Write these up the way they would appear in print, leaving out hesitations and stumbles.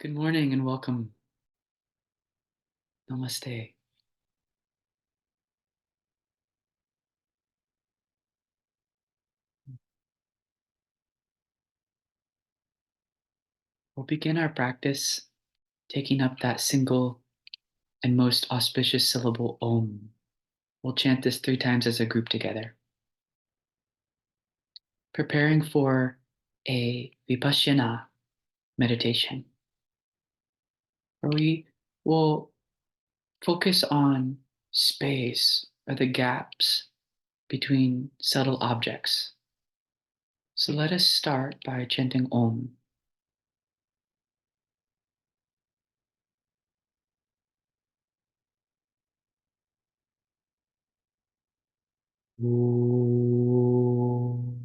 Good morning and welcome. Namaste. We'll begin our practice taking up that single and most auspicious syllable Om. We'll chant this 3 times as a group together. Preparing for a Vipashyana meditation, where we will focus on space or the gaps between subtle objects. So let us start by chanting Om. Om.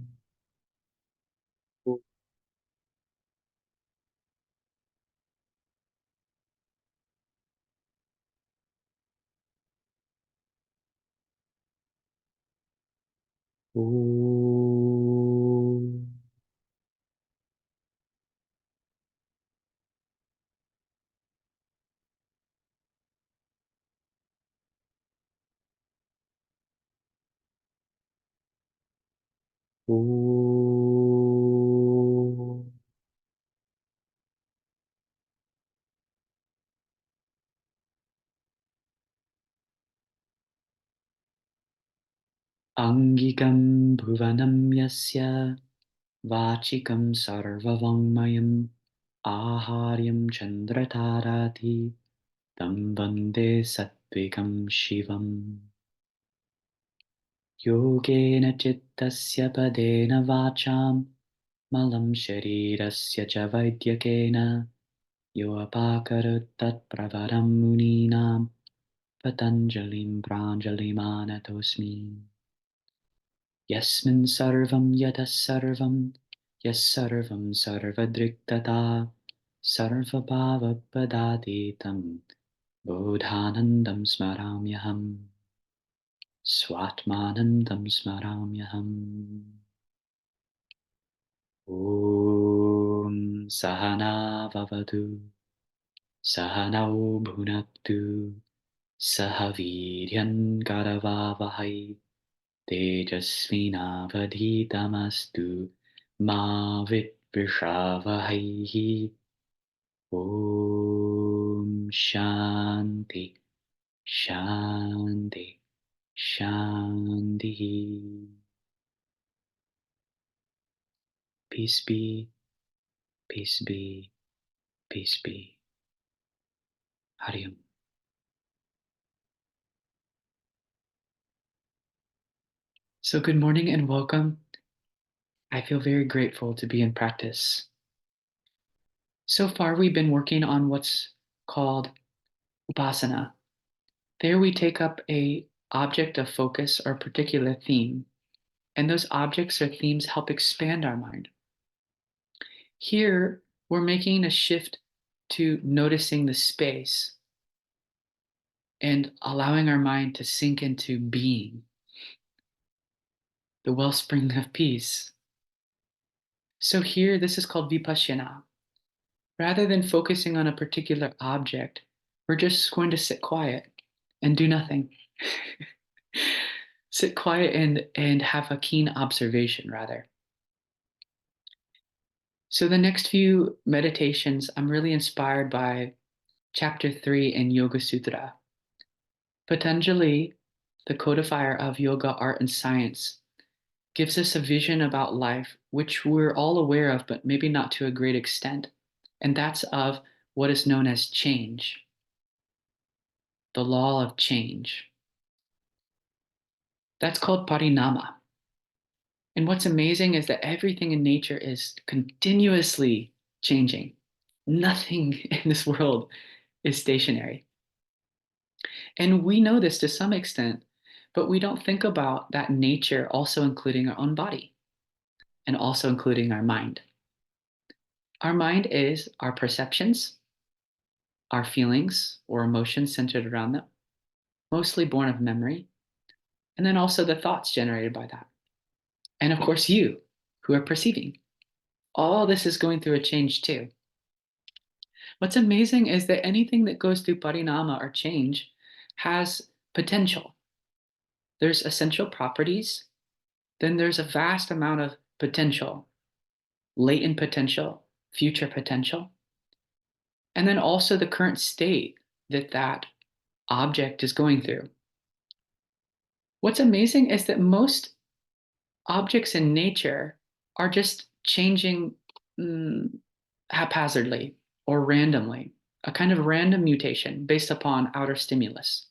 Om. Om. Angikam bhuvanam yasya vachikam sarvavangmayam aharyam chandratarati tam vande satvikam shivam yogena chittasya padena vacham malam sharirasya cha vaidyakena yo apakarat tat pravaram muninam patanjalim pranjalimanatosmi. Yasmin sarvam yatas sarvam yas sarvadriktata sarvabhava padaditam bodhanandam smaramyaham swatmanandam smaramyaham. Om Sahana Vavatu Sahanau Bhunaktu Sahaviryan Karavavahai Tejasvinavadhitamastu ma vidvishavahai. Om Shanti Shanti Shanti. Peace be, peace be, peace be. Hari Om. So good morning and welcome. I feel very grateful to be in practice. So far, we've been working on what's called Upasana. There we take up a object of focus or particular theme, and those objects or themes help expand our mind. Here, we're making a shift to noticing the space and allowing our mind to sink into being, the wellspring of peace. So here, this is called Vipashyana. Rather than focusing on a particular object, we're just going to sit quiet and do nothing. Sit quiet and have a keen observation, rather. So the next few meditations, I'm really inspired by chapter 3 in Yoga Sutra. Patanjali, the codifier of yoga, art, and science, gives us a vision about life, which we're all aware of, but maybe not to a great extent. And that's of what is known as change, the law of change. That's called parinama. And what's amazing is that everything in nature is continuously changing. Nothing in this world is stationary. And we know this to some extent, but we don't think about that nature also including our own body and also including our mind. Our mind is our perceptions, our feelings or emotions centered around them, mostly born of memory, and then also the thoughts generated by that. And of course, you who are perceiving. All this is going through a change too. What's amazing is that anything that goes through parinama or change has potential. There's essential properties, then there's a vast amount of potential, latent potential, future potential, and then also the current state that that object is going through. What's amazing is that most objects in nature are just changing mm, haphazardly or randomly, a kind of random mutation based upon outer stimulus,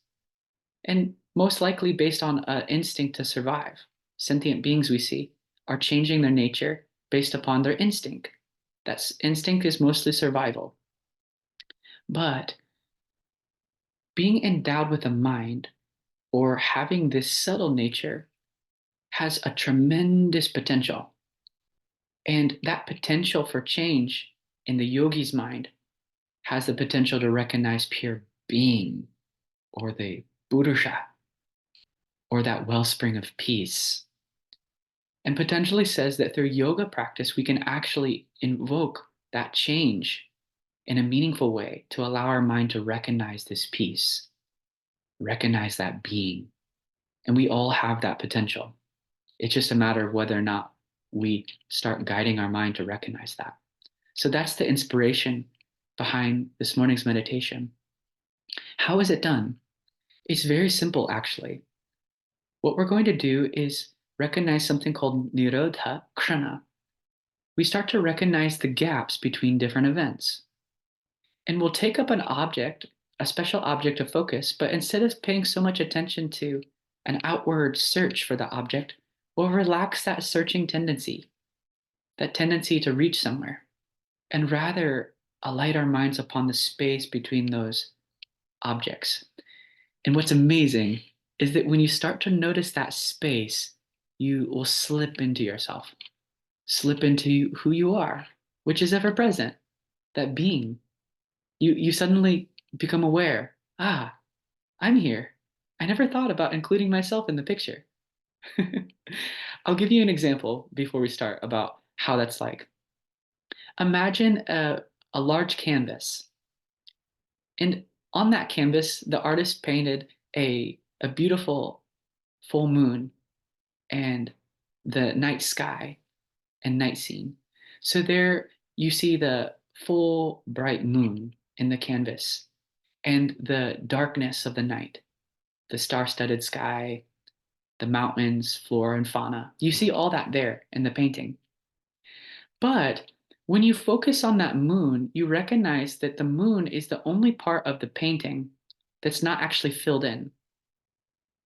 and most likely based on an instinct to survive. Sentient beings we see are changing their nature based upon their instinct. That instinct is mostly survival. But being endowed with a mind or having this subtle nature has a tremendous potential. And that potential for change in the yogi's mind has the potential to recognize pure being or the Purusha or that wellspring of peace. And potentially says that through yoga practice, we can actually invoke that change in a meaningful way to allow our mind to recognize this peace, recognize that being. And we all have that potential. It's just a matter of whether or not we start guiding our mind to recognize that. So that's the inspiration behind this morning's meditation. How is it done? It's very simple, actually. What we're going to do is recognize something called Nirodha Krana. We start to recognize the gaps between different events. And we'll take up an object, a special object of focus, but instead of paying so much attention to an outward search for the object, we'll relax that searching tendency, that tendency to reach somewhere, and rather alight our minds upon the space between those objects. And what's amazing is that when you start to notice that space, you will slip into yourself, slip into who you are, which is ever present, that being. You suddenly become aware, I'm here. I never thought about including myself in the picture. I'll give you an example before we start about how that's like. Imagine a large canvas. And on that canvas, the artist painted a beautiful full moon and the night sky and night scene. So there you see the full bright moon in the canvas and the darkness of the night, the star-studded sky, the mountains, flora and fauna. You see all that there in the painting. But when you focus on that moon, you recognize that the moon is the only part of the painting that's not actually filled in.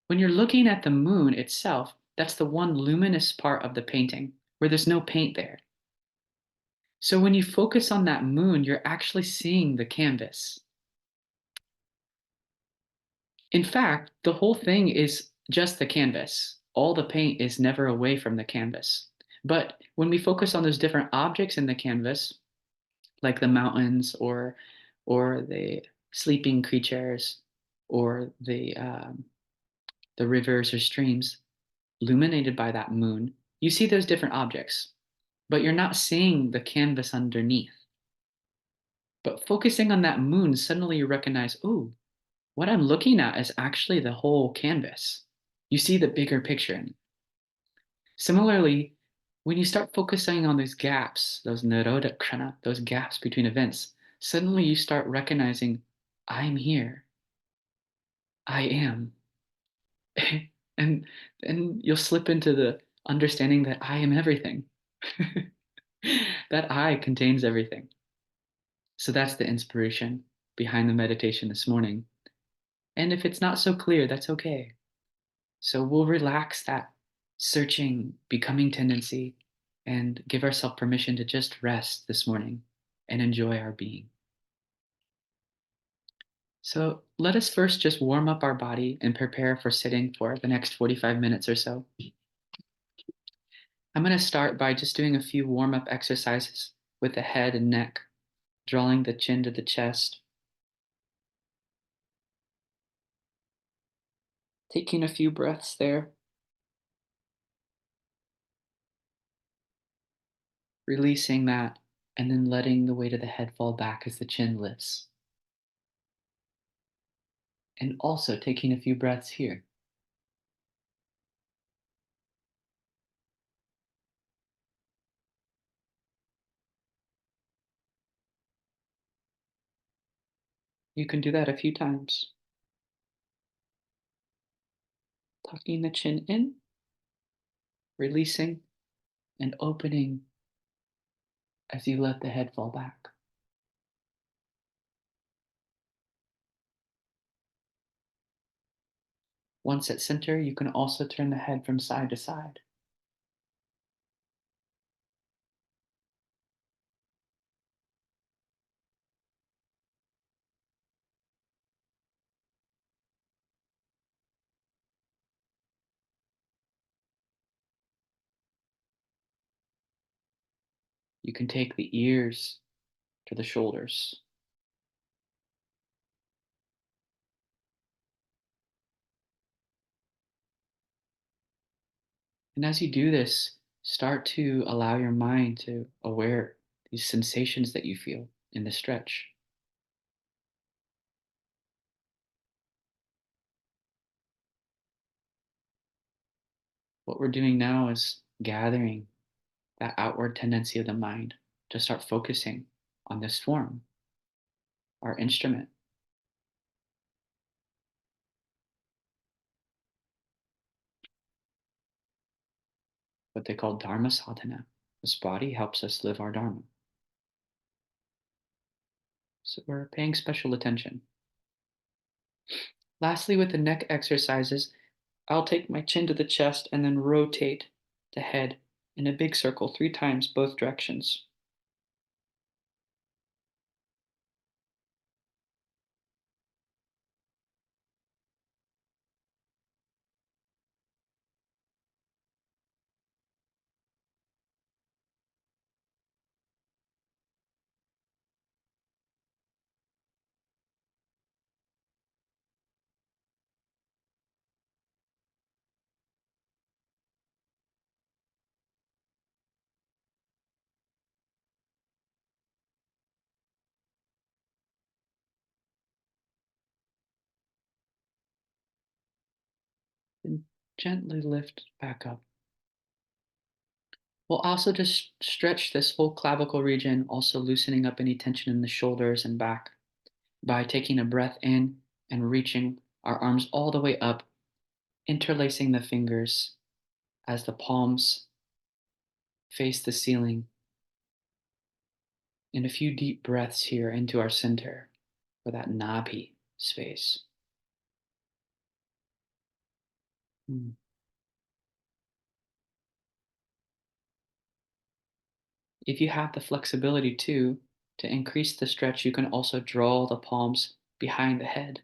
When you're looking at the moon itself, that's the one luminous part of the painting where there's no paint there. So when you focus on that moon, you're actually seeing the canvas. In fact, the whole thing is just the canvas. All the paint is never away from the canvas. But when we focus on those different objects in the canvas, like the mountains or the sleeping creatures or the rivers or streams illuminated by that moon, you see those different objects, but you're not seeing the canvas underneath. But focusing on that moon, suddenly you recognize, oh, what I'm looking at is actually the whole canvas. You see the bigger picture. Similarly, when you start focusing on those gaps, those nirodha krana, those gaps between events, suddenly you start recognizing, I'm here. I am. and and you'll slip into the understanding that I am everything. That I contains everything. So that's the inspiration behind the meditation this morning. And if it's not so clear, that's okay. So we'll relax that searching, becoming tendency and give ourselves permission to just rest this morning and enjoy our being. So let us first just warm up our body and prepare for sitting for the next 45 minutes or so. I'm going to start by just doing a few warm up exercises with the head and neck, drawing the chin to the chest, taking a few breaths there, releasing that and then letting the weight of the head fall back as the chin lifts. And also taking a few breaths here. You can do that a few times. Tucking the chin in, releasing, and opening as you let the head fall back. Once at center, you can also turn the head from side to side. You can take the ears to the shoulders. And as you do this, start to allow your mind to aware these sensations that you feel in the stretch. What we're doing now is gathering that outward tendency of the mind to start focusing on this form, our instrument, what they call Dharma sadhana. This body helps us live our Dharma. So we're paying special attention. Lastly, with the neck exercises, I'll take my chin to the chest and then rotate the head in a big circle 3 times, both directions. Then gently lift back up. We'll also just stretch this whole clavicle region, also loosening up any tension in the shoulders and back by taking a breath in and reaching our arms all the way up, interlacing the fingers as the palms face the ceiling. And a few deep breaths here into our center for that nabhi space. Hmm. If you have the flexibility too, to increase the stretch, you can also draw the palms behind the head.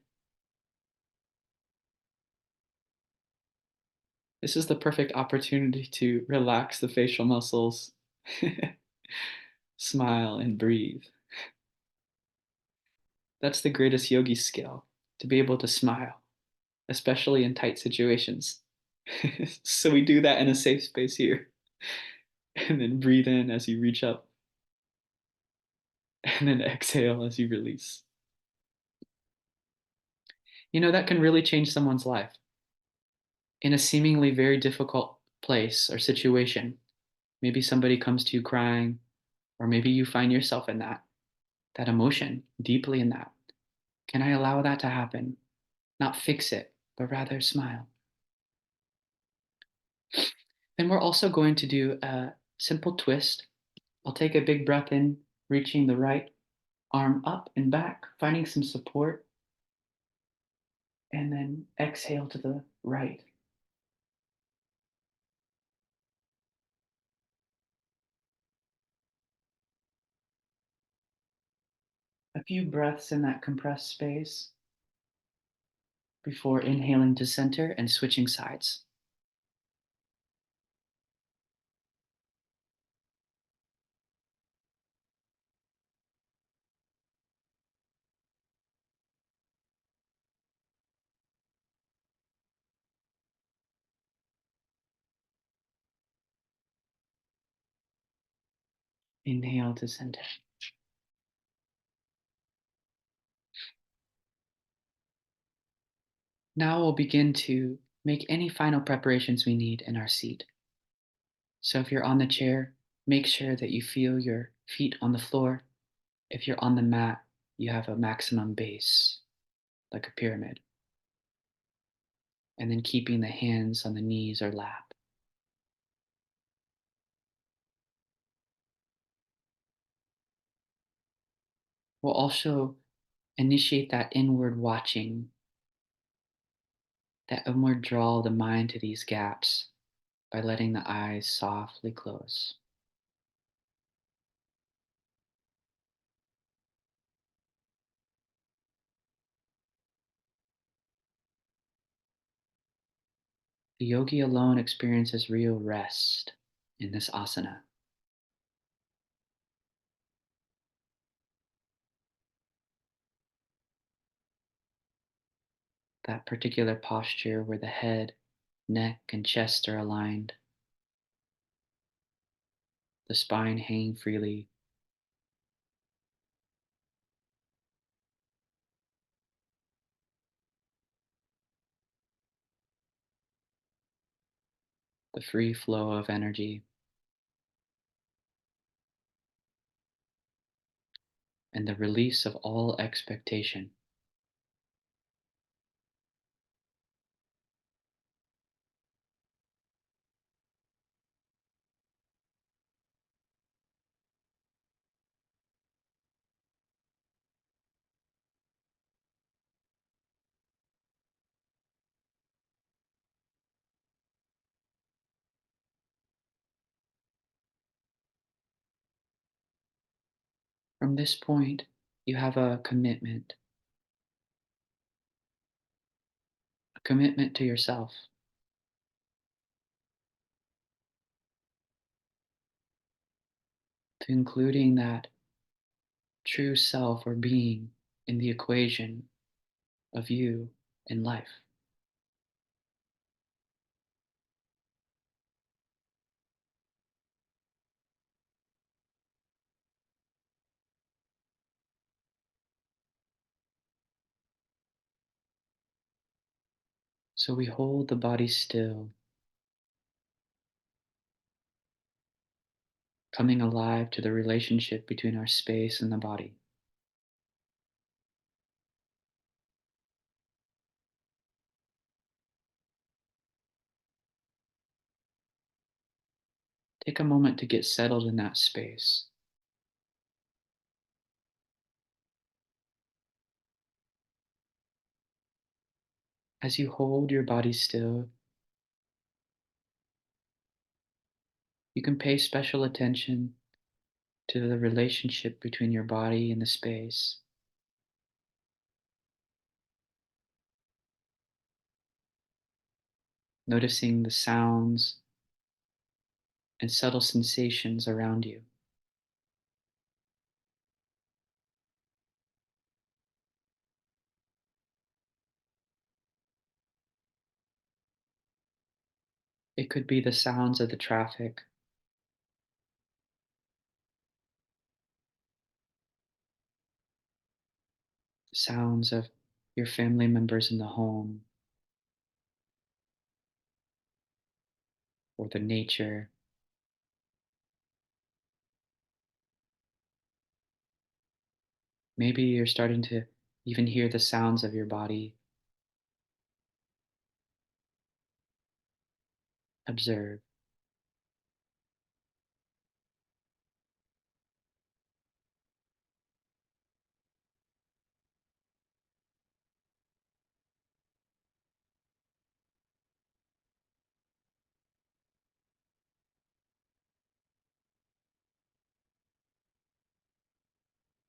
This is the perfect opportunity to relax the facial muscles, smile, and breathe. That's the greatest yogi skill, to be able to smile, especially in tight situations. So we do that in a safe space here. And then breathe in as you reach up, and then exhale as you release. You know, that can really change someone's life. In a seemingly very difficult place or situation, maybe somebody comes to you crying, or maybe you find yourself in that emotion, deeply in that. Can I allow that to happen? Not fix it, but rather smile. Then we're also going to do a simple twist. I'll take a big breath in, reaching the right arm up and back, finding some support, and then exhale to the right. A few breaths in that compressed space before inhaling to center and switching sides. Inhale to center. Now we'll begin to make any final preparations we need in our seat. So if you're on the chair, make sure that you feel your feet on the floor. If you're on the mat, you have a maximum base, like a pyramid. And then keeping the hands on the knees or lap. We'll also initiate that inward watching, that inward draw the mind to these gaps by letting the eyes softly close. The yogi alone experiences real rest in this asana. That particular posture where the head, neck, and chest are aligned, the spine hanging freely, the free flow of energy, and the release of all expectation. From this point, you have a commitment to yourself, to including that true self or being in the equation of you in life. So we hold the body still, coming alive to the relationship between our space and the body. Take a moment to get settled in that space. As you hold your body still, you can pay special attention to the relationship between your body and the space, noticing the sounds and subtle sensations around you. It could be the sounds of the traffic, sounds of your family members in the home, or the nature. Maybe you're starting to even hear the sounds of your body. Observe.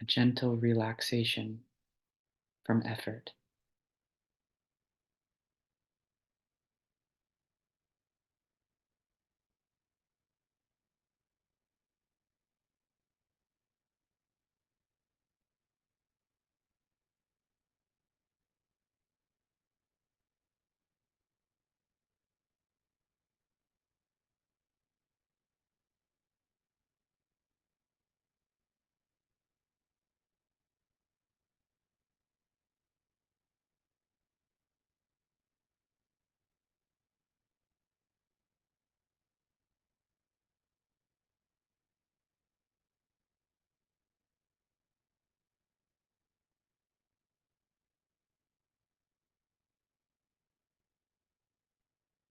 A gentle relaxation from effort.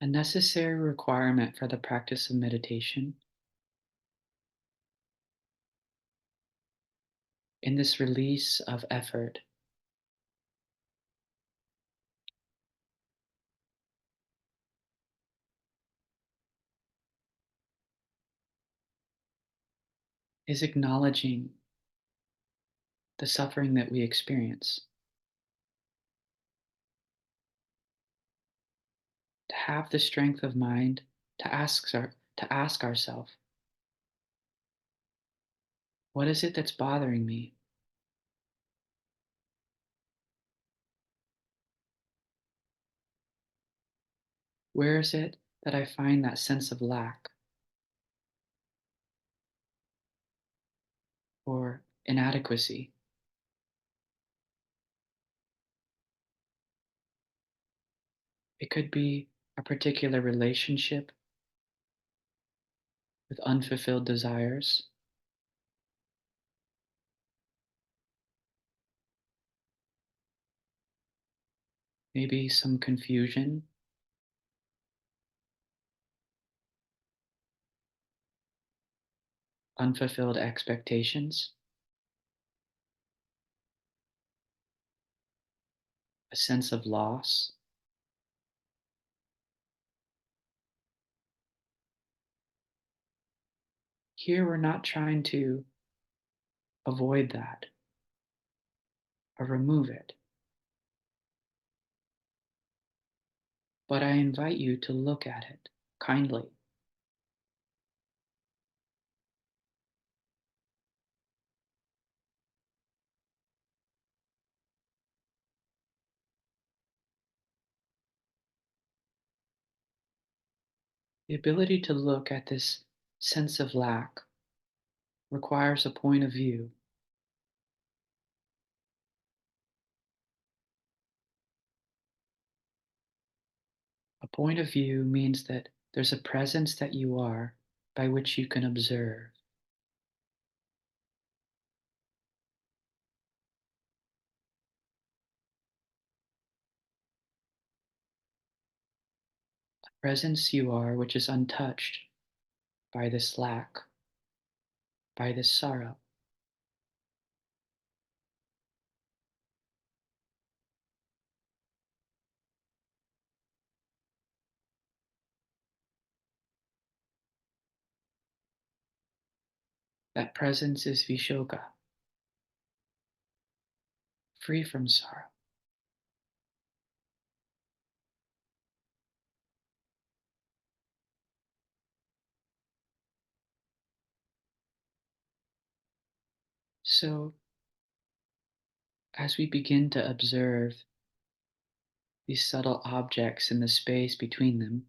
A necessary requirement for the practice of meditation in this release of effort is acknowledging the suffering that we experience. To have the strength of mind to ask ourselves, what is it that's bothering me? Where is it that I find that sense of lack or inadequacy? It could be a particular relationship with unfulfilled desires, maybe some confusion, unfulfilled expectations, a sense of loss. Here, we're not trying to avoid that or remove it, but I invite you to look at it kindly. The ability to look at this sense of lack requires a point of view. A point of view means that there's a presence that you are by which you can observe. A presence you are which is untouched by this lack, by this sorrow. That presence is Vishoka, free from sorrow. So, as we begin to observe these subtle objects in the space between them,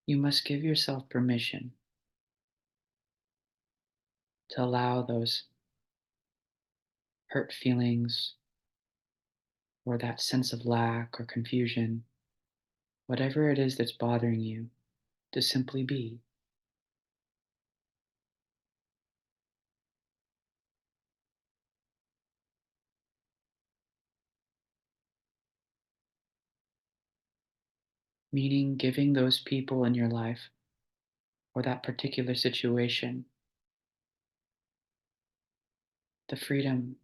you must give yourself permission to allow those hurt feelings or that sense of lack or confusion, whatever it is that's bothering you, to simply be. Meaning giving those people in your life or that particular situation the freedom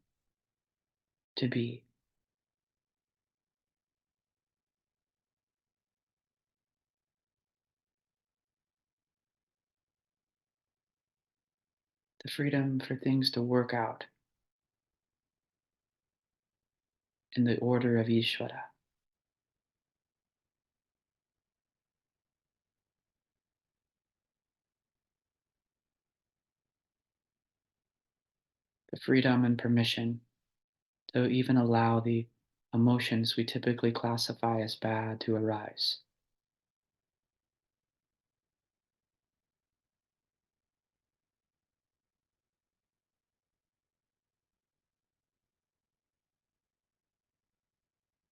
to be, the freedom for things to work out in the order of Ishvara, the freedom and permission to even allow the emotions we typically classify as bad to arise.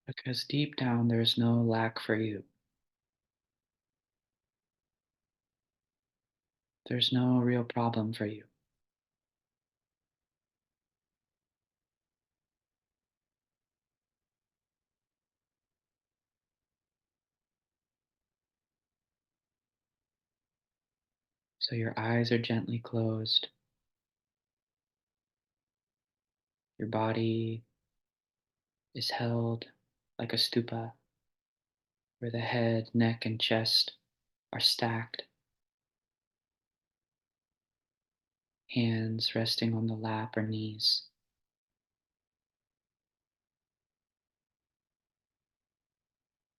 Because deep down, there's no lack for you. There's no real problem for you. So your eyes are gently closed. Your body is held like a stupa, where the head, neck, and chest are stacked, hands resting on the lap or knees,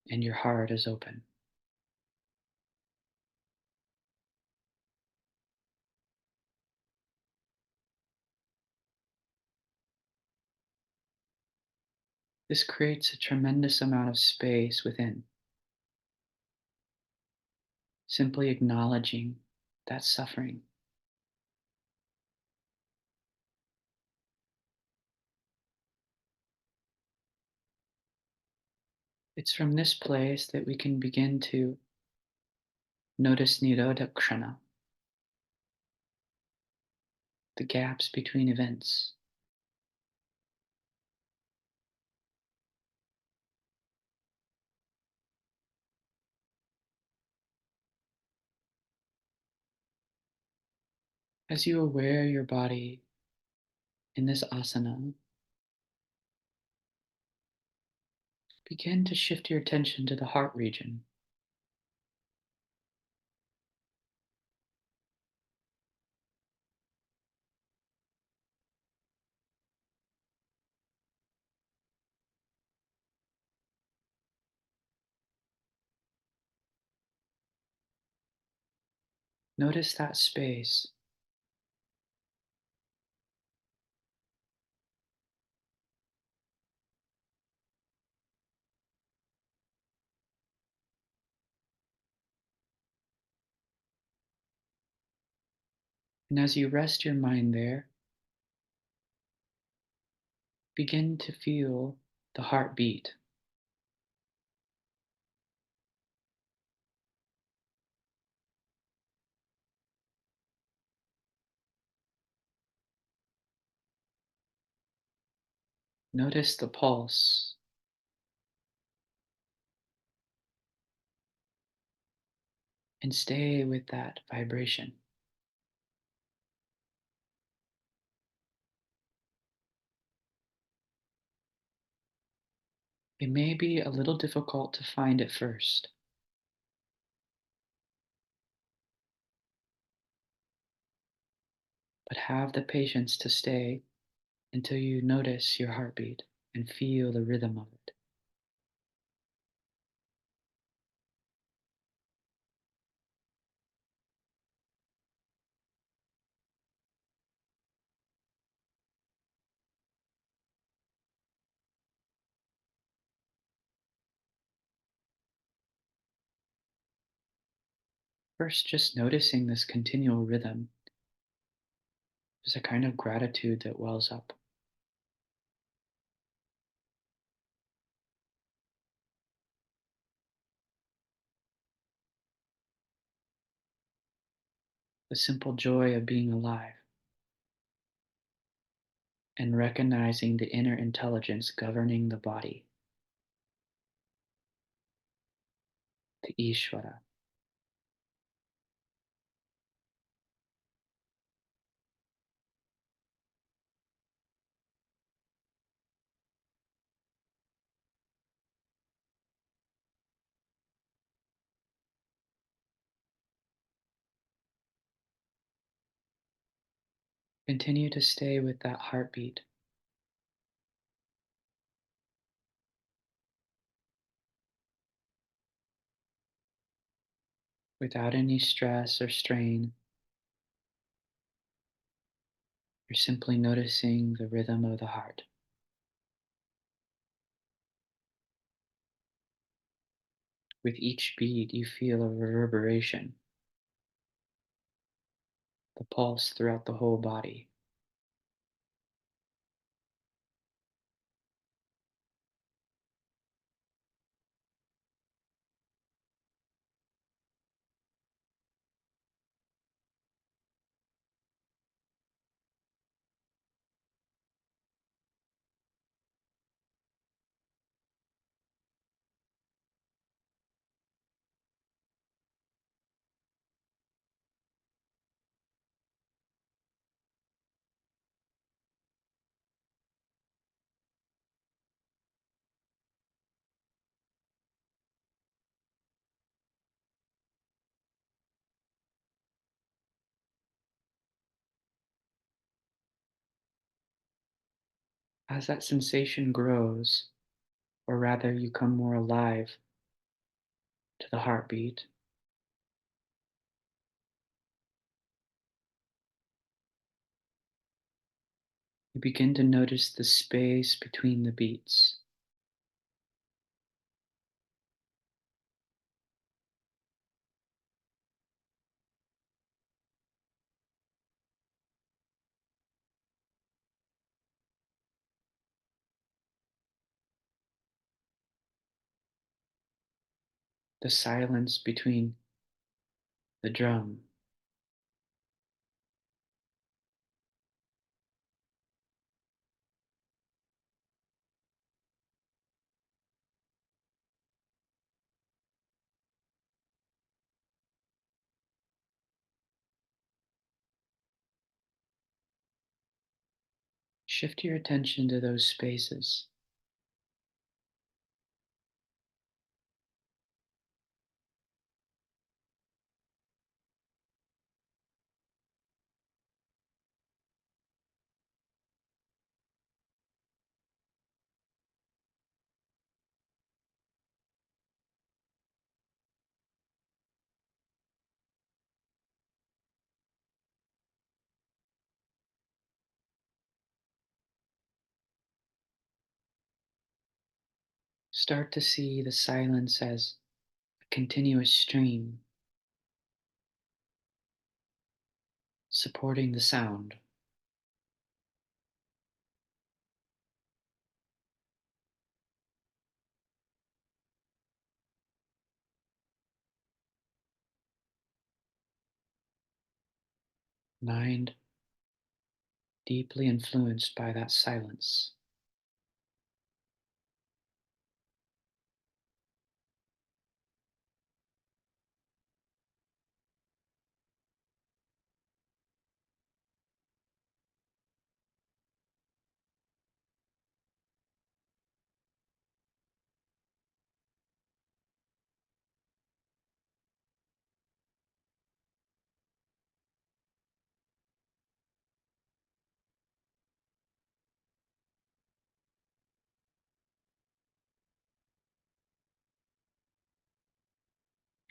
and your heart is open. This creates a tremendous amount of space within, simply acknowledging that suffering. It's from this place that we can begin to notice Nirodha, the gaps between events. As you aware your body in this asana, begin to shift your attention to the heart region. Notice that space. And as you rest your mind there, begin to feel the heartbeat. Notice the pulse and stay with that vibration. It may be a little difficult to find at first, but have the patience to stay until you notice your heartbeat and feel the rhythm of it. First, just noticing this continual rhythm is a kind of gratitude that wells up. The simple joy of being alive and recognizing the inner intelligence governing the body, the Ishvara. Continue to stay with that heartbeat without any stress or strain. You're simply noticing the rhythm of the heart. With each beat, you feel a reverberation, the pulse throughout the whole body. As that sensation grows, or rather you come more alive to the heartbeat, you begin to notice the space between the beats, the silence between the drum. Shift your attention to those spaces. Start to see the silence as a continuous stream supporting the sound. Mind deeply influenced by that silence.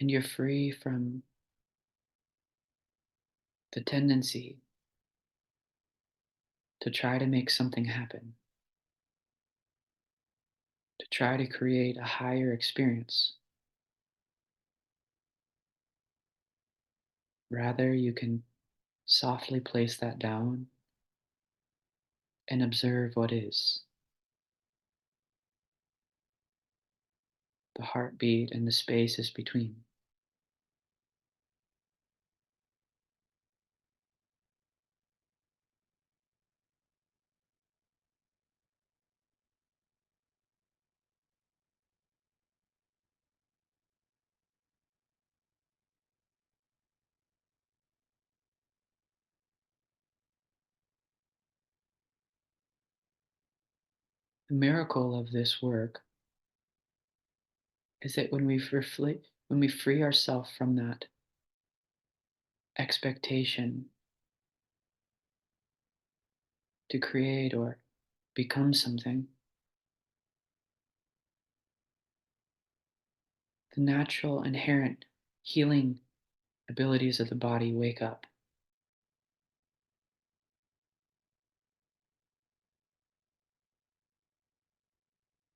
And you're free from the tendency to try to make something happen, to try to create a higher experience. Rather, you can softly place that down and observe what is, the heartbeat and the spaces between. The miracle of this work is that when we free ourselves from that expectation to create or become something, the natural inherent healing abilities of the body wake up.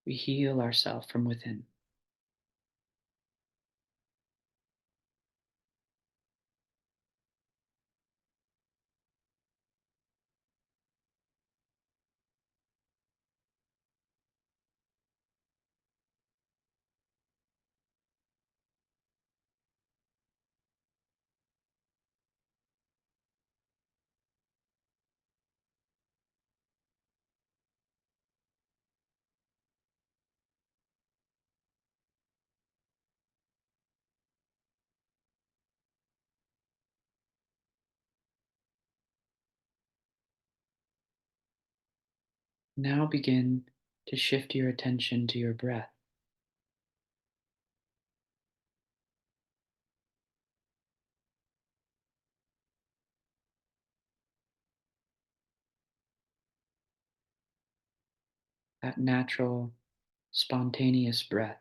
We heal ourselves from within. Now begin to shift your attention to your breath. that natural, spontaneous breath.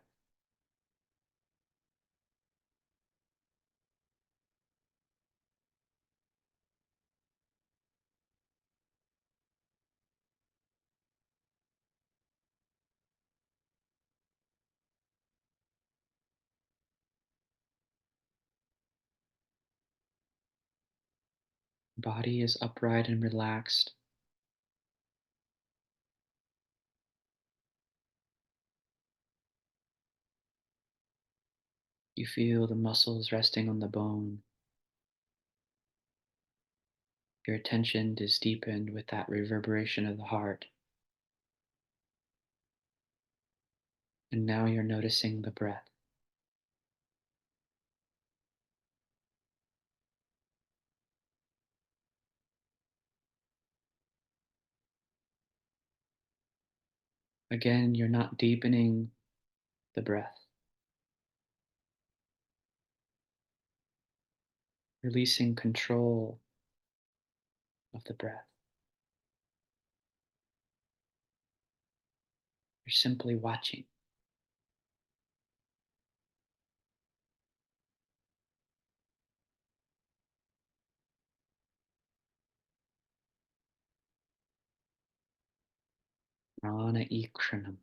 Body is upright and relaxed. You feel the muscles resting on the bone. Your attention is deepened with that reverberation of the heart. And now you're noticing the breath. Again, you're not deepening the breath, releasing control of the breath. You're simply watching. Prana ikranam.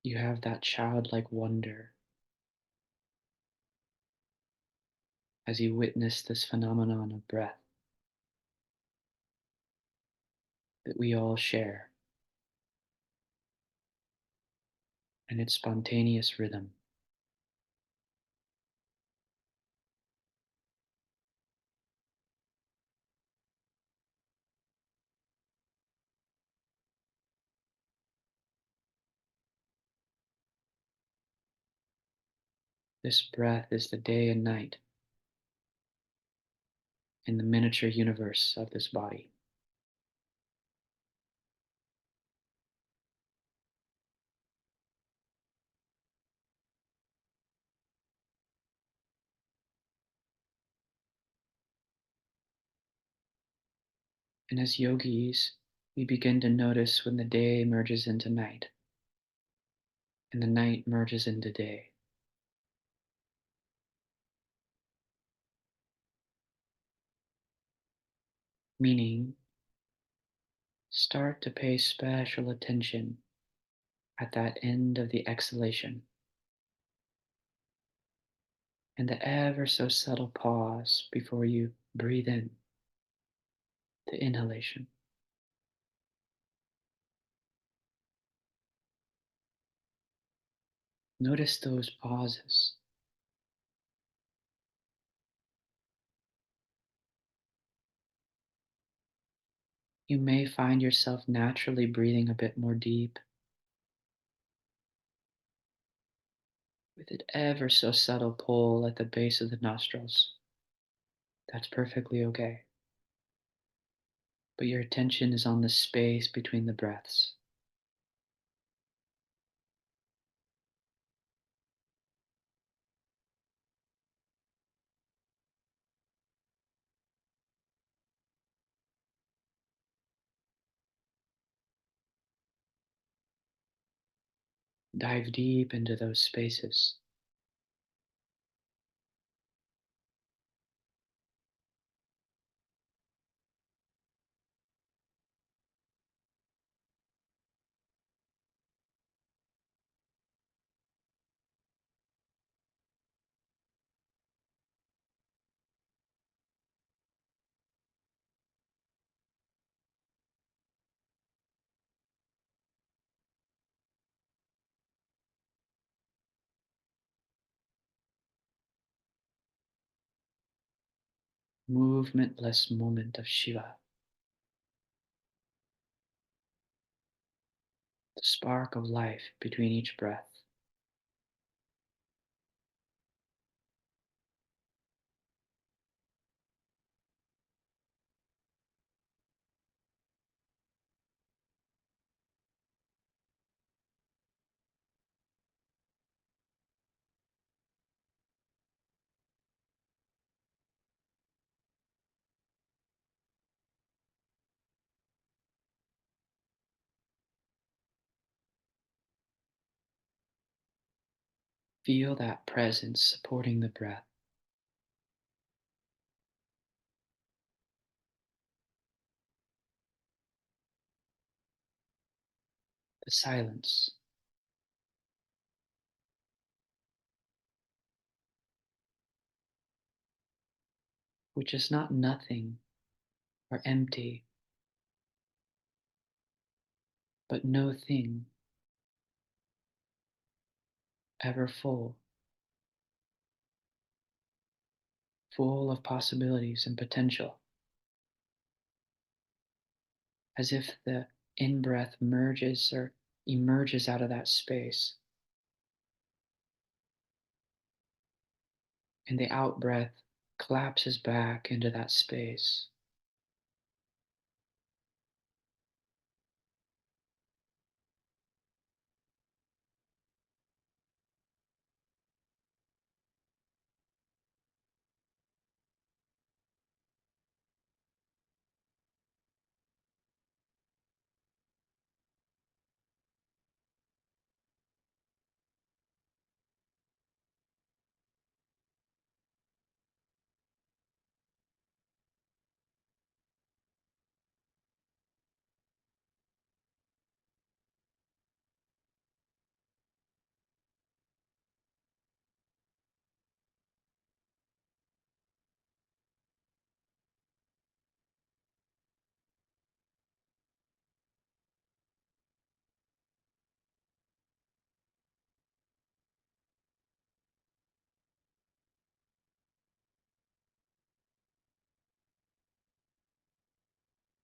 You have that childlike wonder as you witness this phenomenon of breath that we all share and its spontaneous rhythm. This breath is the day and night in the miniature universe of this body. And as yogis, we begin to notice when the day merges into night and the night merges into day. Meaning, start to pay special attention at that end of the exhalation and the ever so subtle pause before you breathe in the inhalation. Notice those pauses. You may find yourself naturally breathing a bit more deep with an ever so subtle pull at the base of the nostrils. That's perfectly okay. But your attention is on the space between the breaths. Dive deep into those spaces. Movementless moment of Shiva. the spark of life between each breath. Feel that presence supporting the breath, the silence, which is not nothing or empty, but no thing, ever full, full of possibilities and potential, as if the in breath merges or emerges out of that space, and the out breath collapses back into that space.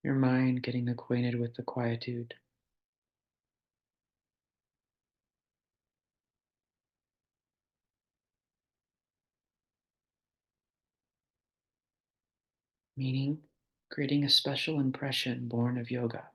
Your mind getting acquainted with the quietude, meaning creating a special impression born of yoga.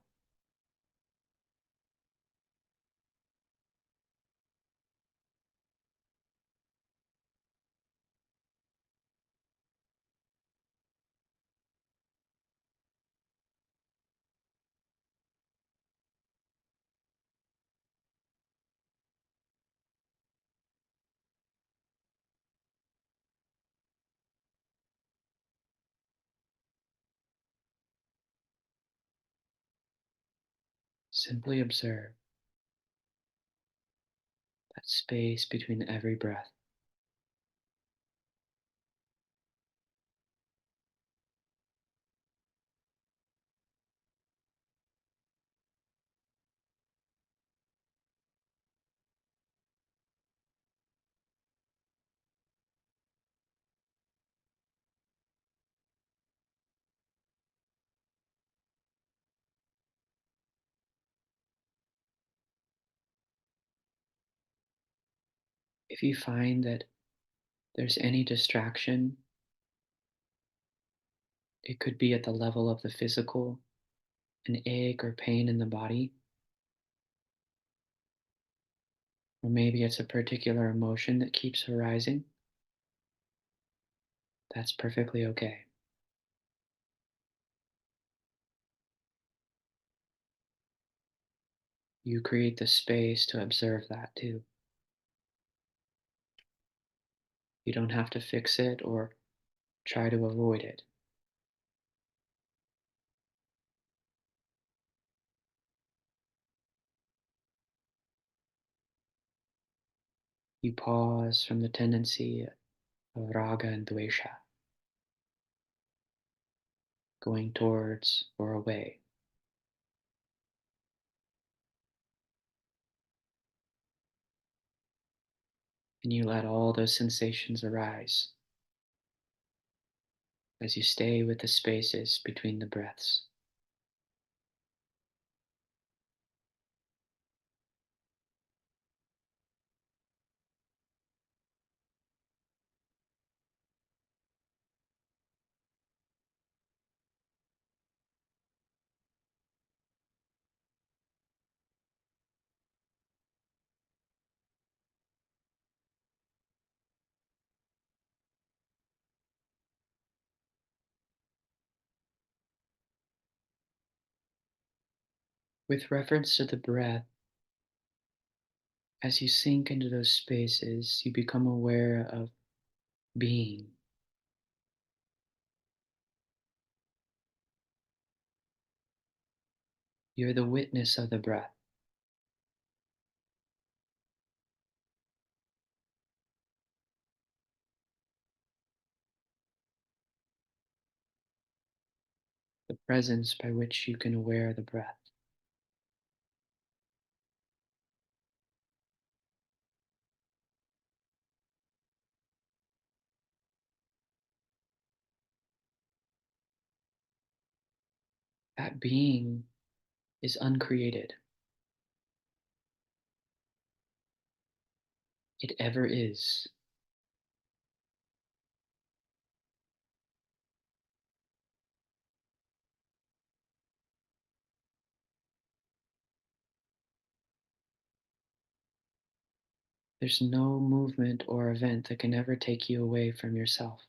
Simply observe that space between every breath. If you find that there's any distraction, it could be at the level of the physical, an ache or pain in the body, or maybe it's a particular emotion that keeps arising. That's perfectly okay. You create the space to observe that too. You don't have to fix it or try to avoid it. You pause from the tendency of raga and dvesha, going towards or away, and you let all those sensations arise as you stay with the spaces between the breaths. With reference to the breath, as you sink into those spaces, you become aware of being. You're the witness of the breath. The presence by which you can aware the breath. That being is uncreated. It ever is. There's no movement or event that can ever take you away from yourself.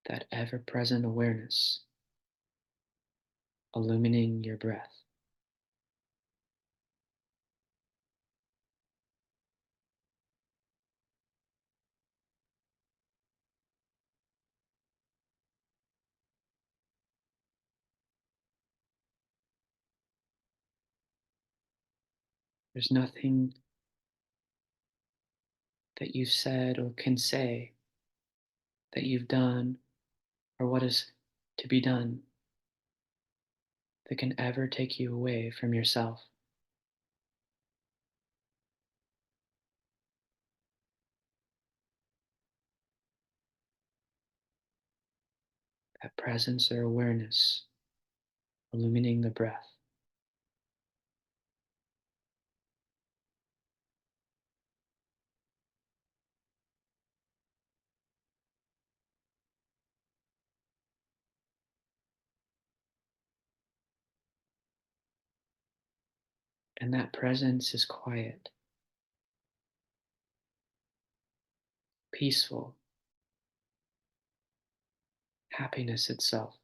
That ever present awareness illumining your breath. There's nothing that you've said or can say, that you've done, or what is to be done that can ever take you away from yourself. That presence or awareness illumining the breath. And that presence is quiet, peaceful, happiness itself.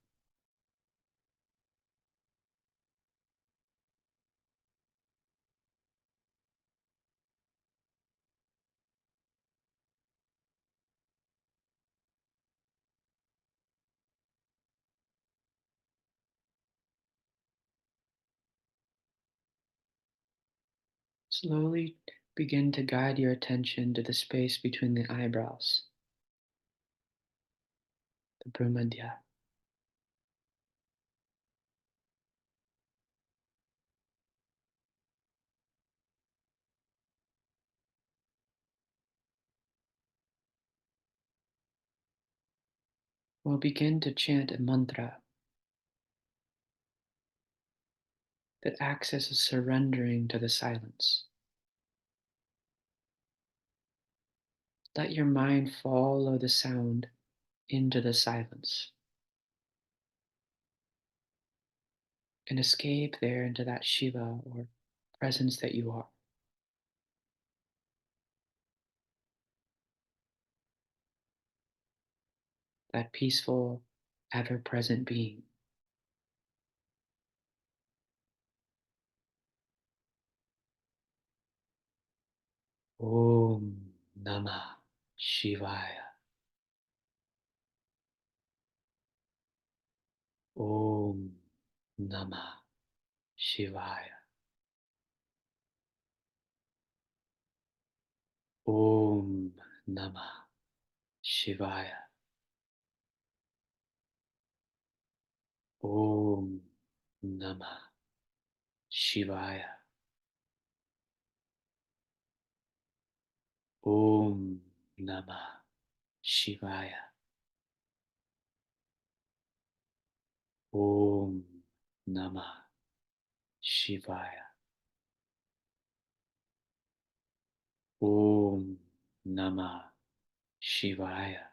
Slowly begin to guide your attention to the space between the eyebrows, the Brumadhya. We'll begin to chant a mantra that acts as a surrendering to the silence. Let your mind follow the sound into the silence and escape there into that Shiva or presence that you are, that peaceful, ever present being. Om Namah Shivaya. Om Namah Shivaya. Om Namah Shivaya. Om Namah Shivaya. Om Namah Shivaya. Om Namah Shivaya. Om Namah Shivaya.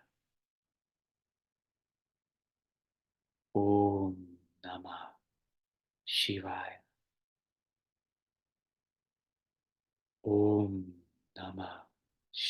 Om Namah Shivaya. Om Namah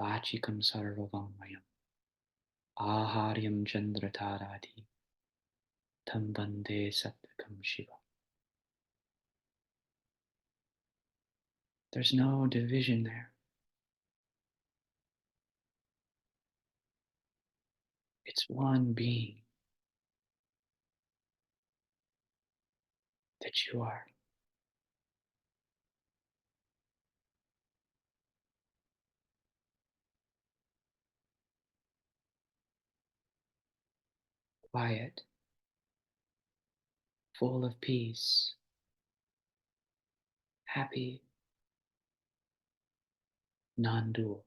Vachikam sarvavammayam. Aharyam chandratharati. Tam bande satvakam shiva. There's no division there. It's one being that you are. Quiet, full of peace, happy, non-dual.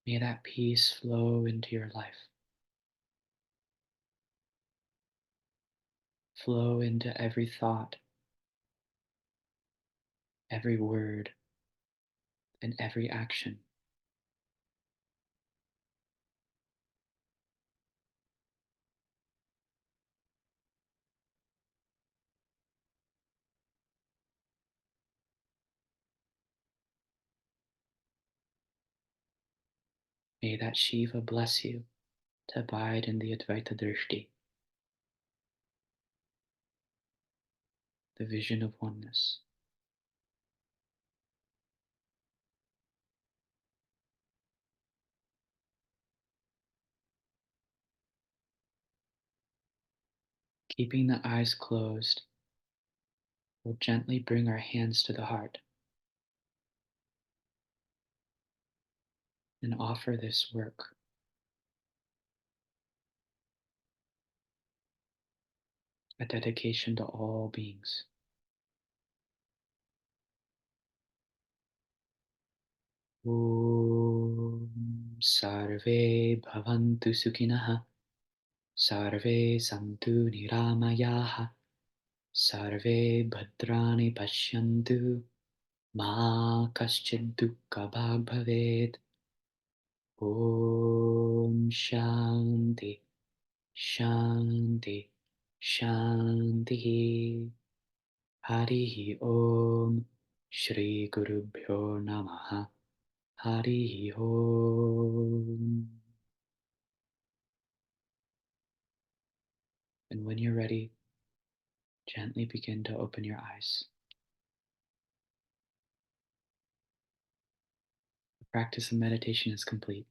May that peace flow into your life, flow into every thought, every word, and every action. May that Shiva bless you to abide in the Advaita Drishti, the vision of oneness. Keeping the eyes closed, we'll gently bring our hands to the heart and offer this work, a dedication to all beings. Om Sarve Bhavantu Sukhinah, Sarve Santu Niramayaha, Sarve Bhadrani Pashyantu, Ma Kaschid Dukkha Bhag Bhavet. Om Shanti, Shanti, Shanti. Harihi Om. Shri Gurubhyo Namaha. Harihi Om. And when you're ready, gently begin to open your eyes. The practice of meditation is complete.